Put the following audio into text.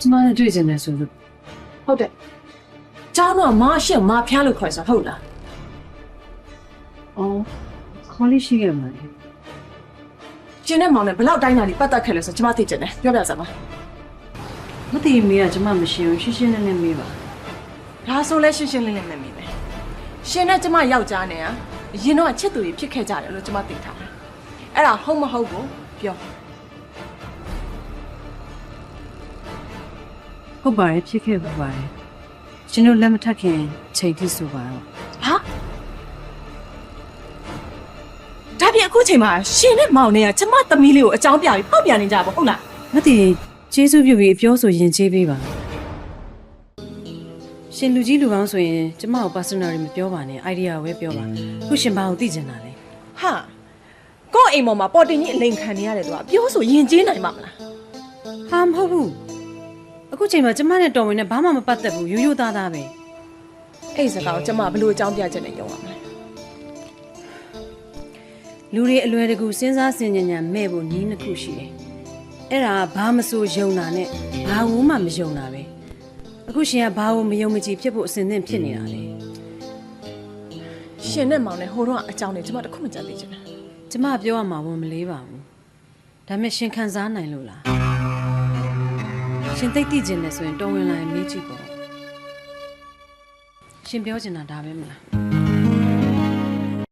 ကျမနဲ့တွေ့ကျင်တယ်ဆိုလို့ ဟုတ်တယ်ကျောင်းတော့မားရှင့်မားဖျားလို့ခေါ်ဆိုဟုတ်လား အော်ခေါ်လေးရှိခဲ့မှာလေ ရှင်နဲ့မောင်နဲ့ဘယ်လောက်တိုင်းတာလေးပတ်သက်ခဲ့လဲဆိုကျမသိချင်တယ်ပြောပြစမ်းပါ မသိမေးကကျမမရှိဘူးရှင်းရှင်းလင်းလင်းမေးပါ ဒါဆိုလဲရှင်းရှင်းလင်းလင်းနဲ့မိမယ်ရှင်နဲ့ကျမယောက်ျားနဲ့ကအရင်တော့ချစ်သူကြီးဖြစ်ခဲ့ကြတယ်လို့ကျမသိထားတယ်အဲ့ဒါဟုတ်မဟုတ်ကိုပြော ဟုတ်ပါတယ်ဖြစ်ခဲ့ပါပါတယ်ရှင်တို့လက်မထပ်ခင်ချိန်ထိဆိုပါတော့ ဟာဒါပြင်အခုချိန်မှာရှင်နဲ့မောင်နဲ့ကကျမသမီးလေးကိုအကြောင်းပြပြီးဖောက်ပြန်နေကြပါဟုတ်လား မသိကျေးဇူးပြုပြီးအပြောဆိုရင်ကျေးပေးပါရှင်လူကြီးလူကောင်းဆိုရင်ကျမကို personal မပြောပါနဲ့ idea ပဲပြောပါခုရှင်ဘာကိုသိချင်တာလဲ ဟာကိုယ့်အိမ်ပေါ်မှာပေါ်တင်ကြီးအလိန်ခံနေရတယ်သူကပြောဆိုရင်ကျေးနိုင်မှာမလား ဟာမဟုတ်ဘူးအခုချိန်မှာကျမနဲ့တော်ဝင်နဲ့ဘာမှမပတ်သက်ဘူးရိုးရိုးသားသားပဲ အဲ့ဒီစကားကိုကျမဘယ်လိုအကြောင်းပြချက်နဲ့ယုံရမလဲ လူတွေအလွယ်တကူစဉ်းစားဆင်ခြင်ဉာဏ်မဲ့ဖို့နည်းနှစ်ခုရှိတယ်အဲ့ဒါဘာမဆိုယုံတာနဲ့ဘာဘူးမှမယုံတာပဲအခုရှင်ကဘာကိုမယုံမကြည်ဖြစ်ဖို့အစဉ်သင့်ဖြစ်နေတာလေ ရှင်နဲ့မောင်နဲ့ဟိုတော့အကြောင်းနဲ့ကျမတခုမှကြံသိချင်တယ် ကျမပြောရမှာဝန်မလေးပါဘူးဒါပေမဲ့ရှင်ခံစားနိုင်လို့လားရှင်သိသိကျင်တယ်ဆိုရင်တော်ဝင်လာရင်မေးကြည့်ပေါ့ရှင်ပြောချင်တာဒါပဲမလား